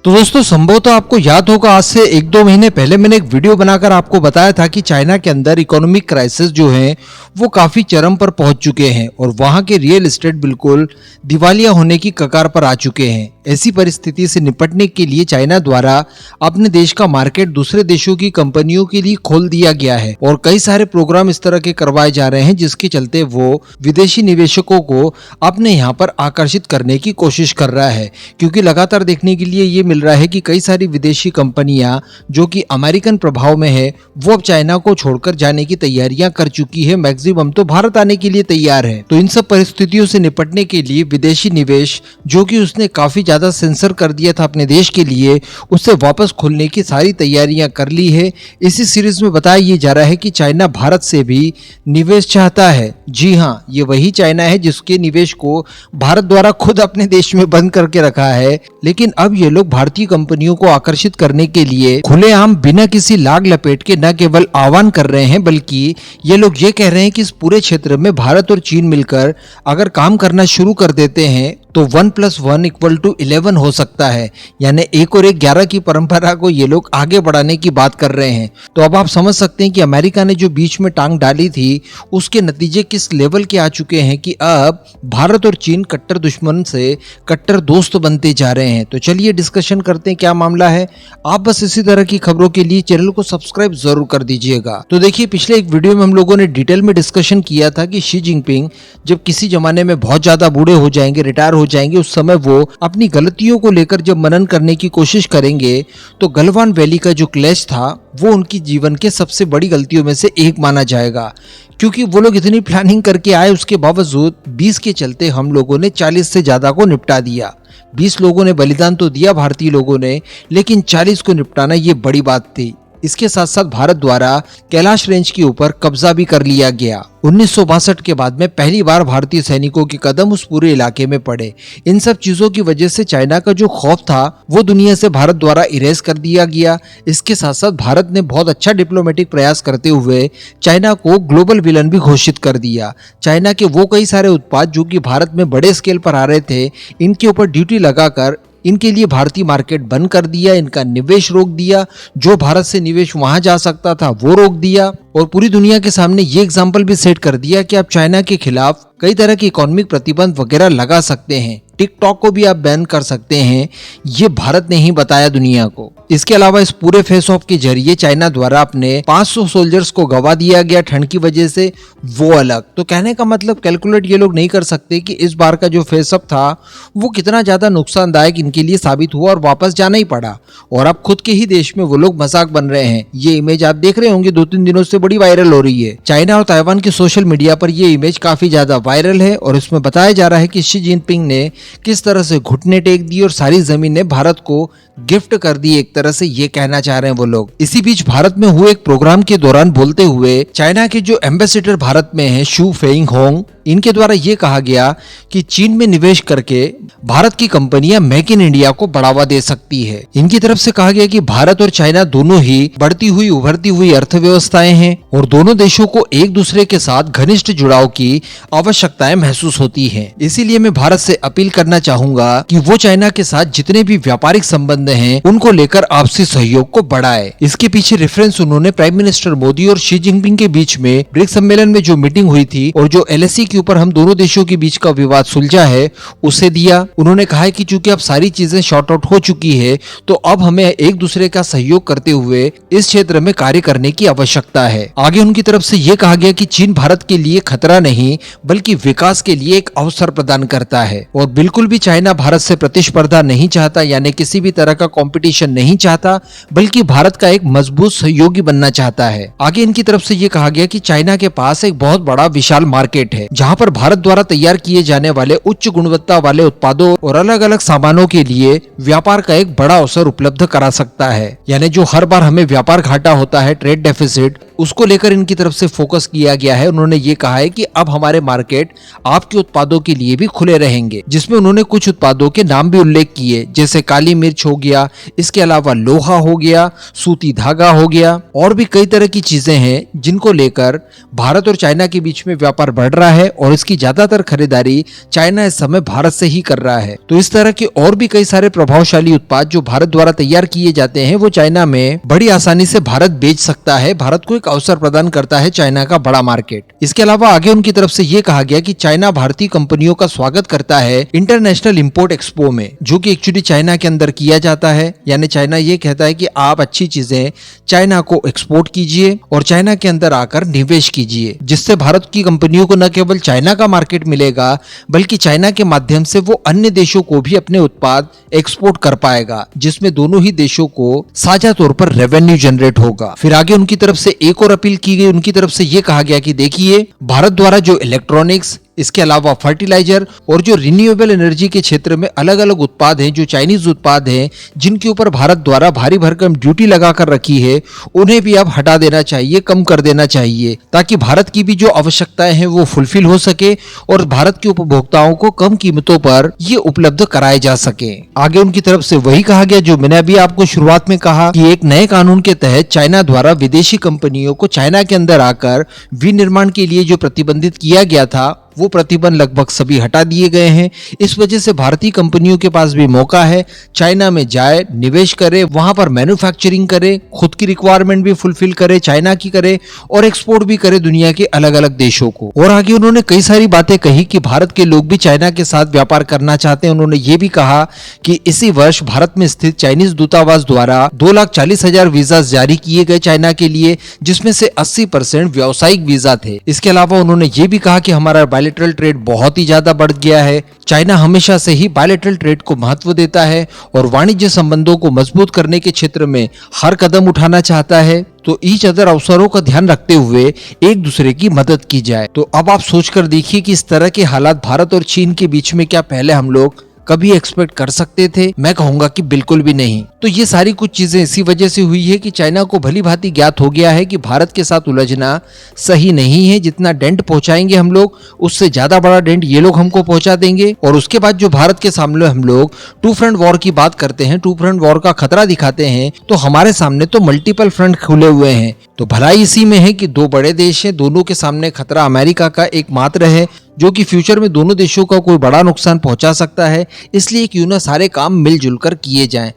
तो दोस्तों संभवतः आपको याद होगा, आज से 1-2 महीने पहले मैंने एक वीडियो बनाकर आपको बताया था कि चाइना के अंदर इकोनॉमिक क्राइसिस जो है वो काफी चरम पर पहुंच चुके हैं और वहां के रियल एस्टेट बिल्कुल दिवालिया होने की कगार पर आ चुके हैं। ऐसी परिस्थिति से निपटने के लिए चाइना द्वारा अपने देश का मार्केट दूसरे देशों की कंपनियों के लिए खोल दिया गया है और कई सारे प्रोग्राम इस तरह के करवाए जा रहे हैं जिसके चलते वो विदेशी निवेशकों को अपने यहाँ पर आकर्षित करने की कोशिश कर रहा है। क्योंकि लगातार देखने के लिए ये मिल रहा है कि कई सारी विदेशी कंपनियां जो कि अमेरिकन प्रभाव में है वो अब चाइना को छोड़कर जाने की तैयारियां कर चुकी है। मैक्सिमम तो भारत आने के लिए तैयार है। तो इन सब परिस्थितियों से निपटने के लिए विदेशी निवेश जो कि उसने काफी ज्यादा सेंसर कर दिया था अपने देश के लिए, उससे वापस खुलने की सारी तैयारियां कर ली है। इसी सीरीज में बताया ये जा रहा है कि चाइना भारत से भी निवेश चाहता है। जी हाँ, ये वही चाइना है जिसके निवेश को भारत द्वारा खुद अपने देश में बंद करके रखा है, लेकिन अब ये लोग भारतीय कंपनियों को आकर्षित करने के लिए खुलेआम बिना किसी लाग लपेट के न केवल आह्वान कर रहे हैं बल्कि ये लोग ये कह रहे हैं कि इस पूरे क्षेत्र में भारत और चीन मिलकर अगर काम करना शुरू कर देते हैं तो 1+1=11 हो सकता है। यानी 1 और 1 11 की परंपरा को ये लोग आगे बढ़ाने की बात कर रहे हैं। तो अब आप समझ सकते हैं कि अमेरिका ने जो बीच में टांग डाली थी उसके नतीजे किस लेवल के आ चुके हैं कि अब भारत और चीन कट्टर दुश्मन से कट्टर दोस्त बनते जा रहे हैं। तो चलिए डिस्कशन करते हैं क्या मामला है। आप बस इसी तरह की खबरों के लिए चैनल को सब्सक्राइब जरूर कर दीजिएगा। तो देखिए, पिछले एक वीडियो में हम लोगों ने डिटेल में डिस्कशन किया था कि शी जिनपिंग जब किसी जमाने में बहुत ज्यादा बूढ़े हो जाएंगे, रिटायर हो जाएंगे, उस समय वो अपनी गलतियों को लेकर जब मनन करने की कोशिश करेंगे तो गलवान वैली का जो क्लैश था वो उनकी जीवन के सबसे बड़ी गलतियों में से एक माना जाएगा। क्योंकि वो लोग इतनी प्लानिंग करके आए, उसके बावजूद 20 के चलते हम लोगों ने 40 से ज्यादा को निपटा दिया। 20 लोगों ने बलिदान तो दिया भारतीय लोगों ने, लेकिन 40 को निपटाना ये बड़ी बात थी। इसके साथ साथ भारत द्वारा कैलाश रेंज के ऊपर कब्जा भी कर लिया गया। 1962 के बाद में पहली बार भारतीय सैनिकों के कदम उस पूरे इलाके में पड़े। इन सब चीजों की वजह से चाइना का जो खौफ था वो दुनिया से भारत द्वारा इरेज कर दिया गया। इसके साथ साथ भारत ने बहुत अच्छा डिप्लोमेटिक प्रयास करते हुए चाइना को ग्लोबल विलन भी घोषित कर दिया। चाइना के वो कई सारे उत्पाद जो कि भारत में बड़े स्केल पर आ रहे थे, इनके ऊपर ड्यूटी लगाकर इनके लिए भारतीय मार्केट बंद कर दिया, इनका निवेश रोक दिया। जो भारत से निवेश वहां जा सकता था वो रोक दिया और पूरी दुनिया के सामने ये एग्जाम्पल भी सेट कर दिया कि आप चाइना के खिलाफ कई तरह के इकोनॉमिक प्रतिबंध वगैरह लगा सकते हैं। टिकटॉक को भी आप बैन कर सकते हैं। ये भारत ने ही बताया दुनिया को। इसके अलावा इस पूरे फेस ऑफ के जरिए चाइना द्वारा अपने 500 सोल्जर्स को गवा दिया गया ठंड की वजह से, वो अलग। तो कहने का मतलब कैलकुलेट ये लोग नहीं कर सकते कि इस बार का जो फेस ऑफ था वो कितना ज्यादा नुकसानदायक इनके लिए साबित हुआ और वापस जाना ही पड़ा। और अब खुद के ही देश में वो लोग मजाक बन रहे हैं। ये इमेज आप देख रहे होंगे 2-3 दिनों से बड़ी वायरल हो रही है। चाइना और ताइवान के सोशल मीडिया पर ये इमेज काफी ज्यादा वायरल है और इसमें बताया जा रहा है कि शी जिनपिंग ने किस तरह से घुटने टेक दिए और सारी जमीनें भारत को गिफ्ट कर दी, एक तरह से ये कहना चाह रहे हैं वो लोग। इसी बीच भारत में हुए एक प्रोग्राम के दौरान बोलते हुए चाइना के जो एम्बेसडर भारत में हैं, शू फेइंगहोंग, इनके द्वारा ये कहा गया कि चीन में निवेश करके भारत की कंपनियां मेक इन इंडिया को बढ़ावा दे सकती है। इनकी तरफ से कहा गया कि भारत और चाइना दोनों ही बढ़ती हुई उभरती हुई अर्थव्यवस्थाएं हैं और दोनों देशों को एक दूसरे के साथ घनिष्ठ जुड़ाव की आवश्यकताएं महसूस होती हैं। इसीलिए मैं भारत से अपील करना चाहूंगा कि वो चाइना के साथ जितने भी व्यापारिक संबंध हैं उनको लेकर आपसी सहयोग को बढ़ाए। इसके पीछे रेफरेंस उन्होंने प्राइम मिनिस्टर मोदी और शी जिनपिंग के बीच में ब्रिक्स सम्मेलन में जो मीटिंग हुई थी और जो LAC के ऊपर हम दोनों देशों के बीच का विवाद सुलझा है उसे दिया। उन्होंने कहा है कि चूंकि अब सारी चीजें शॉर्ट आउट हो चुकी है तो अब हमें एक दूसरे का सहयोग करते हुए इस क्षेत्र में कार्य करने की आवश्यकता है। आगे उनकी तरफ से यह कहा गया कि चीन भारत के लिए खतरा नहीं बल्कि विकास के लिए एक अवसर प्रदान करता है और बिल्कुल भी चाइना भारत से प्रतिस्पर्धा नहीं चाहता, यानी किसी भी तरह का कंपटीशन नहीं चाहता, बल्कि भारत का एक मजबूत सहयोगी बनना चाहता है। आगे इनकी तरफ से यह कहा गया कि चाइना के पास एक बहुत बड़ा विशाल मार्केट है जहां पर भारत द्वारा तैयार किए जाने वाले उच्च गुणवत्ता वाले उत्पादों और अलग अलग सामानों के लिए व्यापार का एक बड़ा अवसर उपलब्ध करा सकता है। यानी जो हर बार हमें व्यापार घाटा होता है, ट्रेड डेफिसिट, उसको लेकर इनकी तरफ से फोकस किया गया है। उन्होंने ये कहा है कि अब हमारे मार्केट आपके उत्पादों के लिए भी खुले रहेंगे, जिसमें उन्होंने कुछ उत्पादों के नाम भी उल्लेख किए, जैसे काली मिर्च हो गया, इसके अलावा लोहा हो गया, सूती धागा हो गया, और भी कई तरह की चीजें हैं जिनको लेकर भारत और चाइना के बीच में व्यापार बढ़ रहा है और इसकी ज्यादातर खरीदारी चाइना इस समय भारत से ही कर रहा है। तो इस तरह के और भी कई सारे प्रभावशाली उत्पाद जो भारत द्वारा तैयार किए जाते हैं वो चाइना में बड़ी आसानी से भारत बेच सकता है। भारत को एक अवसर प्रदान करता है चाइना का बड़ा मार्केट। इसके अलावा आगे उनकी तरफ से ये कहा गया कि चाइना भारतीय कंपनियों का स्वागत करता है इंटरनेशनल इंपोर्ट एक्सपो में, जो कि एक्चुअली चाइना के अंदर किया जाता है। यानी चाइना ये कहता है कि आप अच्छी चीजें चाइना को एक्सपोर्ट कीजिए और चाइना के अंदर आकर निवेश कीजिए, जिससे भारत की कंपनियों को न केवल चाइना का मार्केट मिलेगा बल्कि चाइना के माध्यम से वो अन्य देशों को भी अपने उत्पाद एक्सपोर्ट कर पाएगा, जिसमें दोनों ही देशों को साझा तौर पर रेवेन्यू जनरेट होगा। फिर आगे उनकी तरफ से एक और अपील की गई। उनकी तरफ से ये कहा गया कि देखिए, भारत द्वारा जो इलेक्ट्रॉनिक्स, इसके अलावा फर्टिलाइजर और जो रिन्यूएबल एनर्जी के क्षेत्र में अलग अलग उत्पाद हैं, जो चाइनीज उत्पाद हैं, जिनके ऊपर भारत द्वारा भारी भरकम ड्यूटी लगाकर रखी है, उन्हें भी अब हटा देना चाहिए, कम कर देना चाहिए, ताकि भारत की भी जो आवश्यकताएं हैं वो फुलफिल हो सके और भारत के उपभोक्ताओं को कम कीमतों पर ये उपलब्ध कराए जा सके। आगे उनकी तरफ से वही कहा गया जो मैंने अभी आपको शुरुआत में कहा कि एक नए कानून के तहत चाइना द्वारा विदेशी कंपनियों को चाइना के अंदर आकर विनिर्माण के लिए जो प्रतिबंधित किया गया था वो प्रतिबंध लगभग सभी हटा दिए गए हैं। इस वजह से भारतीय कंपनियों के पास भी मौका है, चाइना में जाए, निवेश करे, वहां पर मैन्युफैक्चरिंग करे, खुद की रिक्वायरमेंट भी फुलफिल करे, चाइना की करे और एक्सपोर्ट भी करे दुनिया के अलग अलग देशों को। और आगे उन्होंने कई सारी बातें कही कि भारत के लोग भी चाइना के साथ व्यापार करना चाहते हैं। उन्होंने ये भी कहा कि इसी वर्ष भारत में स्थित चाइनीज दूतावास द्वारा 2,40,000 वीजा जारी किए गए चाइना के लिए, जिसमें से 80% व्यावसायिक वीजा थे। इसके अलावा उन्होंने ये भी कहा कि हमारा बायलैटरल ट्रेड बहुत ही ज्यादा बढ़ गया है। चाइना हमेशा से ही बायलैटरल ट्रेड को महत्व देता है और वाणिज्य संबंधों को मजबूत करने के क्षेत्र में हर कदम उठाना चाहता है। तो ईच अदर अवसरों का ध्यान रखते हुए एक दूसरे की मदद की जाए। तो अब आप सोचकर देखिए कि इस तरह के हालात भारत और चीन के बीच में क्या पहले हम लोग कभी एक्सपेक्ट कर सकते थे? मैं कहूंगा कि बिल्कुल भी नहीं। तो ये सारी कुछ चीजें इसी वजह से हुई है कि चाइना को भली भांति ज्ञात हो गया है कि भारत के साथ उलझना सही नहीं है। जितना डेंट पहुंचाएंगे हम लोग, उससे ज्यादा बड़ा डेंट ये लोग हमको पहुंचा देंगे। और उसके बाद जो भारत के सामने हम लोग टू फ्रंट वॉर की बात करते हैं, टू फ्रंट वॉर का खतरा दिखाते हैं, तो हमारे सामने तो मल्टीपल फ्रंट खुले हुए हैं। तो भलाई इसी में है कि दो बड़े देश हैं, दोनों के सामने खतरा अमेरिका का एकमात्र है, जो कि फ्यूचर में दोनों देशों का कोई बड़ा नुकसान पहुंचा सकता है। इसलिए क्यों ना सारे काम मिलजुल कर किए जाएं।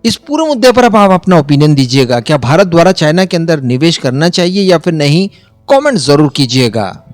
इस पूरे मुद्दे पर अब आप अपना ओपिनियन दीजिएगा। क्या भारत द्वारा चाइना के अंदर निवेश करना चाहिए या फिर नहीं? कमेंट जरूर कीजिएगा।